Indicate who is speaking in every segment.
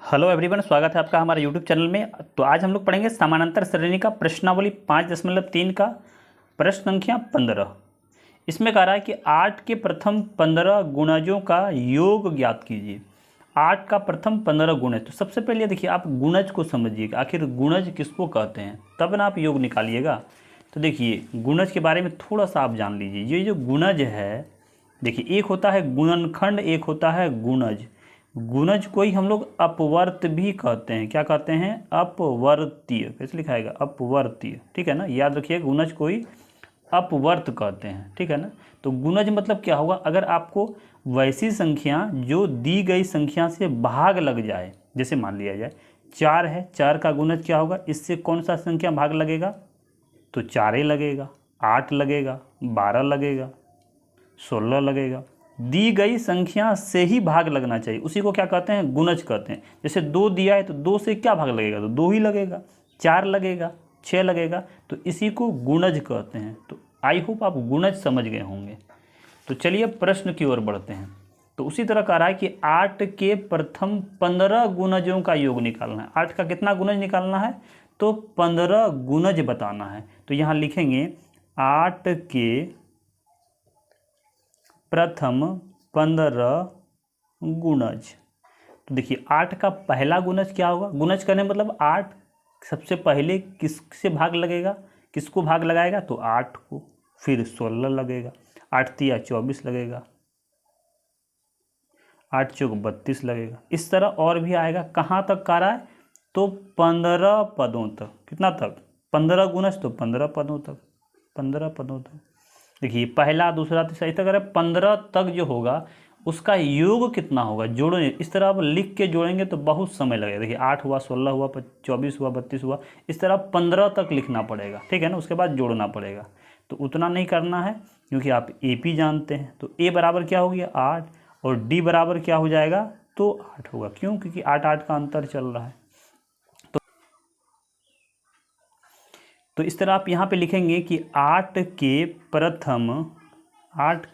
Speaker 1: Hello everyone, स्वागत है आपका हमारे यूट्यूब चैनल में। तो आज हम लोग पढ़ेंगे समानांतर श्रेणी का प्रश्नावली 5.3 का प्रश्न संख्या 15। इसमें कह रहा है कि 8 के प्रथम 15 गुणजों का योग ज्ञात कीजिए। 8 का प्रथम 15 गुणज। तो सबसे पहले देखिए, आप गुणज को समझिएगा, आखिर गुणज किसको कहते हैं, तब ना आप योग निकालिएगा। तो देखिए, गुणज के बारे में थोड़ा सा आप जान लीजिए। ये जो गुणज है, देखिए, एक होता है गुणनखंड, एक होता है गुणज। गुणज को ही हम लोग अपवर्त भी कहते हैं। क्या कहते हैं? अपवर्तीय। कैसे लिखाएगा? अपवर्तीय। ठीक है ना, याद रखिए, गुणज को ही अपवर्त कहते हैं। ठीक है ना। तो गुणज मतलब क्या होगा? अगर आपको वैसी संख्या जो दी गई संख्या से भाग लग जाए, जैसे मान लिया जाए 4 है, 4 का गुणज क्या होगा? इससे कौन सा संख्या भाग लगेगा? तो 4 लगेगा, 8 लगेगा, 12 लगेगा, 16 लगेगा। दी गई संख्या से ही भाग लगना चाहिए, उसी को क्या कहते हैं? गुणज कहते हैं। जैसे 2 दिया है तो 2 से क्या भाग लगेगा? तो 2 ही लगेगा। 4 लगेगा, 6 लगेगा, तो इसी को गुणज कहते हैं। तो आई होप आप गुणज समझ गए होंगे। तो चलिए प्रश्न की ओर बढ़ते हैं। तो उसी तरह कह रहा है कि 8 के प्रथम 15 गुणजों का योग निकालना है। 8 का कितना गुणज निकालना है? तो 15 गुणज बताना है। तो यहाँ लिखेंगे 8 के प्रथम 15 गुणज। तो देखिए, 8 का पहला गुणज क्या होगा? गुणज करने मतलब 8 सबसे पहले किससे भाग लगेगा? किसको भाग लगाएगा? तो 8 को। फिर 16 लगेगा, 8 तिया 24 लगेगा, 8 चौक 32 लगेगा। इस तरह और भी आएगा। कहाँ तक का रहा है? तो 15 पदों तक। कितना तक? 15 गुणज, तो 15 पदों तक। 15 पदों तक। देखिए, पहला, दूसरा, तीसरा, इस तरह 15 तक जो होगा उसका योग कितना होगा? जोड़ेंगे, इस तरह आप लिख के जोड़ेंगे तो बहुत समय लगेगा। देखिए, 8 हुआ, 16 हुआ, 24 हुआ, 32 हुआ, इस तरह 15 तक लिखना पड़ेगा। ठीक है ना। उसके बाद जोड़ना पड़ेगा। तो उतना नहीं करना है, क्योंकि आप AP जानते हैं। तो A बराबर क्या हो गया? 8। और D बराबर क्या हो जाएगा? तो 8 होगा। क्यों? क्योंकि 8 का अंतर चल रहा है। तो इस तरह आप यहाँ पे लिखेंगे कि 8 के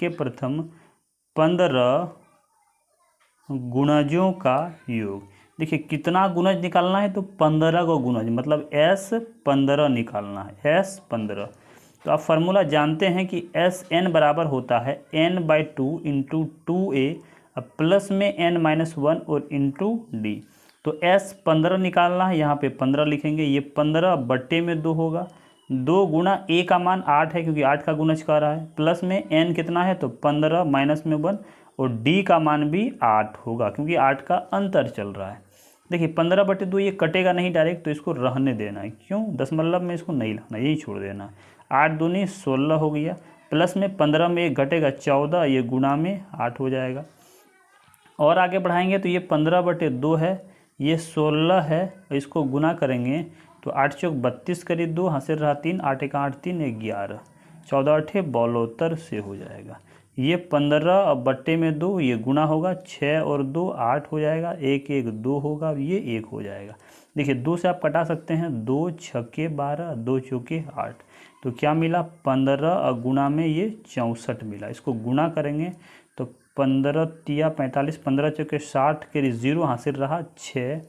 Speaker 1: प्रथम 15 गुणजों का योग। देखिए, कितना गुणज निकालना है? तो 15 को गुणज, मतलब S15 निकालना है। S15। तो आप फार्मूला जानते हैं कि Sn बराबर होता है n/2 इंटू 2a, अब प्लस में n-1 और इंटू d। तो S15 निकालना है। यहाँ पे 15 लिखेंगे। ये 15 बट्टे में 2 होगा। 2 गुणा a का मान 8 है, क्योंकि 8 का गुणज कर रहा है। प्लस में n कितना है? तो 15 माइनस में 1, और d का मान भी 8 होगा, क्योंकि 8 का अंतर चल रहा है। देखिए, 15/2 ये कटेगा नहीं डायरेक्ट, तो इसको रहने देना है। क्यों? दशमलव में इसको नहीं लाना, यही छोड़ देना है। 8 दूनी 16 हो गया। प्लस में 15 में एक घटेगा 14, ये गुणा में 8 हो जाएगा। और आगे बढ़ाएंगे तो ये 15/2 है, ये 16 है, इसको गुना करेंगे तो 8 चौक 32 करीब 2, हासिल रहा 3, 8 एक 8 3 11, 14 8 72 से हो जाएगा। ये 15 अब बट्टे में 2, ये गुना होगा, 6 और 2 8 हो जाएगा, 1 1 2 होगा, ये 1 हो जाएगा। देखिए, 2 से आप कटा सकते हैं, 2 छक्के 12, 2 चौके 8, तो क्या मिला? 15 और गुना में ये 64 मिला। इसको गुना करेंगे तो 15 तिया 45, 15 चौके 60 के 0 हासिल रहा 6,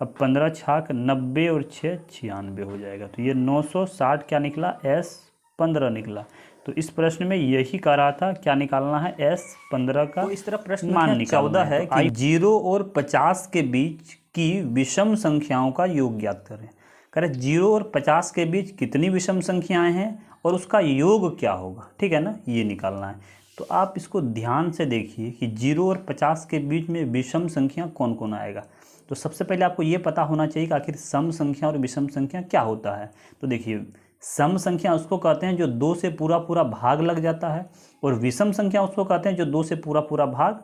Speaker 1: अब 15 छाक 90 और 6 96 हो जाएगा। तो ये 960 क्या निकला? S15 निकला। तो इस प्रश्न में यही कह रहा था, क्या निकालना है? S15 का। तो इस तरह प्रश्न मान निकालना है कि 0 और 50 के बीच की विषम संख्याओं का योग ज्ञात करें। कह रहे 0 और 50 के बीच कितनी विषम संख्याएं हैं और उसका योग क्या होगा। ठीक है ना, ये निकालना है। तो आप इसको ध्यान से देखिए कि 0 और 50 के बीच में विषम संख्या कौन कौन आएगा। तो सबसे पहले आपको ये पता होना चाहिए कि आखिर सम संख्या और विषम संख्या क्या होता है। तो देखिए, सम संख्या उसको कहते हैं जो 2 से पूरा पूरा भाग लग जाता है, और विषम संख्या उसको कहते हैं जो 2 से पूरा पूरा भाग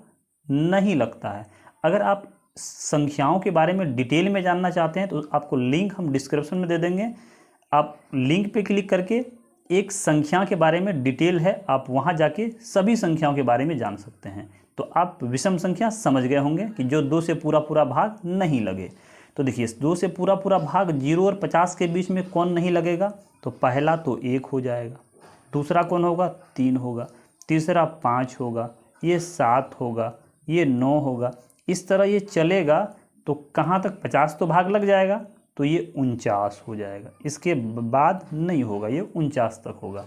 Speaker 1: नहीं लगता है। अगर आप संख्याओं के बारे में डिटेल में जानना चाहते हैं तो आपको लिंक हम डिस्क्रिप्शन में दे देंगे। आप लिंक पे क्लिक करके एक संख्या के बारे में डिटेल है, आप वहाँ जाके सभी संख्याओं के बारे में जान सकते हैं। तो आप विषम संख्या समझ गए होंगे कि जो 2 से पूरा पूरा भाग नहीं लगे। तो देखिए, 2 से पूरा पूरा भाग 0 और 50 के बीच में कौन नहीं लगेगा? तो पहला तो 1 हो जाएगा, दूसरा कौन होगा? 3 होगा, तीसरा 5 होगा, ये 7 होगा, ये 9 होगा। इस तरह ये चलेगा। तो तो कहाँ तक 50 तो भाग लग जाएगा, तो ये 49 हो जाएगा, इसके बाद नहीं होगा, ये 49 तक होगा।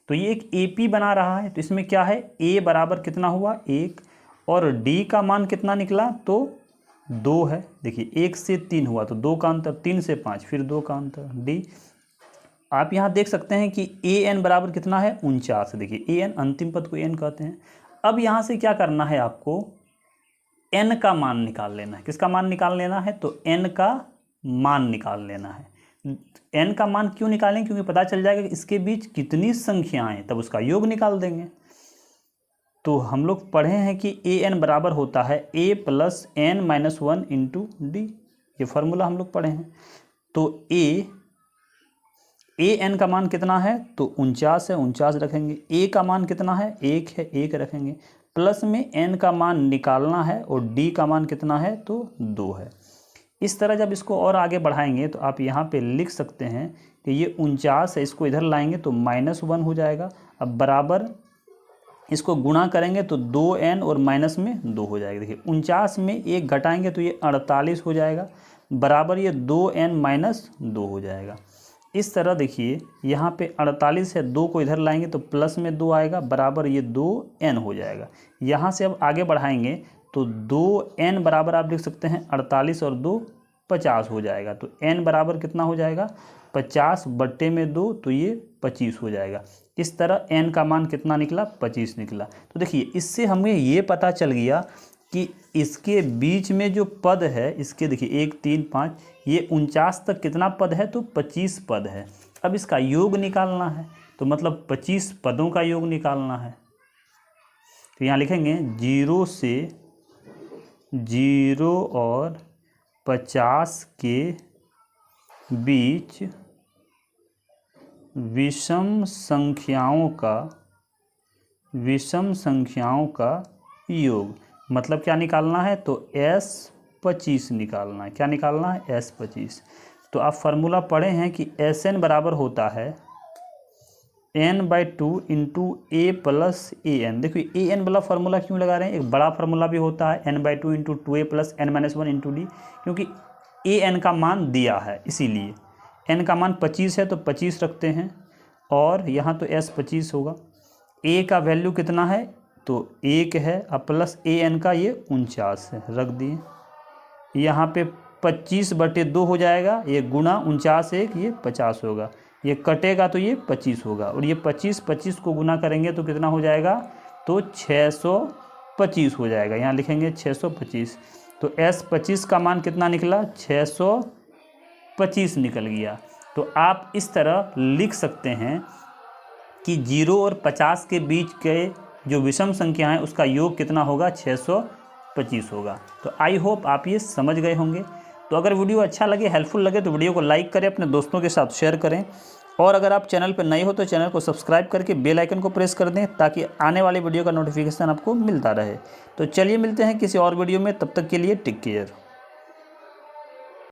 Speaker 1: तो ये एक AP बना रहा है, तो इसमें क्या है, A बराबर कितना हुआ 1 और D का मान कितना निकला तो 2 है। देखिए 1 से 3 हुआ तो 2 का अंतर, 3 से 5 फिर 2 का अंतर D। आप यहाँ देख सकते हैं कि AN बराबर कितना है 49। देखिए AN अंतिम पद को AN कहते हैं। अब यहाँ से क्या करना है, आपको N का मान निकाल लेना है। किसका मान निकाल लेना है, तो N का मान निकाल लेना है। N का मान क्यों निकालें, क्योंकि पता चल जाएगा कि इसके बीच कितनी संख्याएं, तब उसका योग निकाल देंगे। तो हम लोग पढ़े हैं कि AN बराबर होता है A + n-1 × D, ये फार्मूला हम लोग पढ़े हैं। तो AN का मान कितना है, तो 49 है, 49 रखेंगे। A का मान कितना है 1 है, 1 रखेंगे। प्लस में N का मान निकालना है और D का मान कितना है तो 2 है। इस तरह जब इसको और आगे बढ़ाएंगे तो आप यहाँ पे लिख सकते हैं कि ये 49 है, इसको इधर लाएंगे तो -1 हो जाएगा। अब बराबर इसको गुणा करेंगे तो 2n और माइनस में 2 हो जाएगा। देखिए 49 में 1 घटाएंगे तो ये 48 हो जाएगा, बराबर ये 2n - 2 हो जाएगा। इस तरह देखिए यहाँ पे 48 है, 2 को इधर लाएंगे तो प्लस में 2 आएगा, बराबर ये 2n हो जाएगा। यहाँ से अब आगे बढ़ाएंगे तो 2n बराबर आप लिख सकते हैं 48 और 2 50 हो जाएगा। तो n बराबर कितना हो जाएगा 50 बट्टे में 2, तो ये 25 हो जाएगा। इस तरह n का मान कितना निकला 25 निकला। तो देखिए इससे हमें ये पता चल गया कि इसके बीच में जो पद है, इसके देखिए 1 3 5, ये 49 तक कितना पद है तो 25 पद है। अब इसका योग निकालना है, तो मतलब 25 पदों का योग निकालना है। तो यहाँ लिखेंगे 0 से 0 और 50 के बीच विषम संख्याओं का योग, मतलब क्या निकालना है तो S25 निकालना है। क्या निकालना है S25। तो आप फार्मूला पढ़े हैं कि SN बराबर होता है n/2 × A + AN। देखिए AN वाला फार्मूला क्यों लगा रहे हैं, एक बड़ा फार्मूला भी होता है n/2 × 2A + n-1 × D, क्योंकि AN का मान दिया है, इसीलिए n का मान 25 है तो 25 रखते हैं और यहाँ तो S25 होगा। A का वैल्यू कितना है तो 1 है, अब प्लस AN का ये 49 है, रख दिए। यहाँ पे 25/2 हो जाएगा, ये गुणा 49 1, ये 50 होगा, ये कटेगा तो ये 25 होगा, और ये 25 को गुना करेंगे तो कितना हो जाएगा तो 625 हो जाएगा। यहाँ लिखेंगे 625। तो S25 का मान कितना निकला 625 निकल गया। तो आप इस तरह लिख सकते हैं कि 0 और 50 के बीच के जो विषम संख्या है उसका योग कितना होगा 625 होगा। तो आई होप आप ये समझ गए होंगे। तो अगर वीडियो अच्छा लगे, हेल्पफुल लगे तो वीडियो को लाइक करें, अपने दोस्तों के साथ शेयर करें, और अगर आप चैनल पर नए हो तो चैनल को सब्सक्राइब करके बेल आइकन को प्रेस कर दें ताकि आने वाली वीडियो का नोटिफिकेशन आपको मिलता रहे। तो चलिए मिलते हैं किसी और वीडियो में, तब तक के लिए टेक केयर।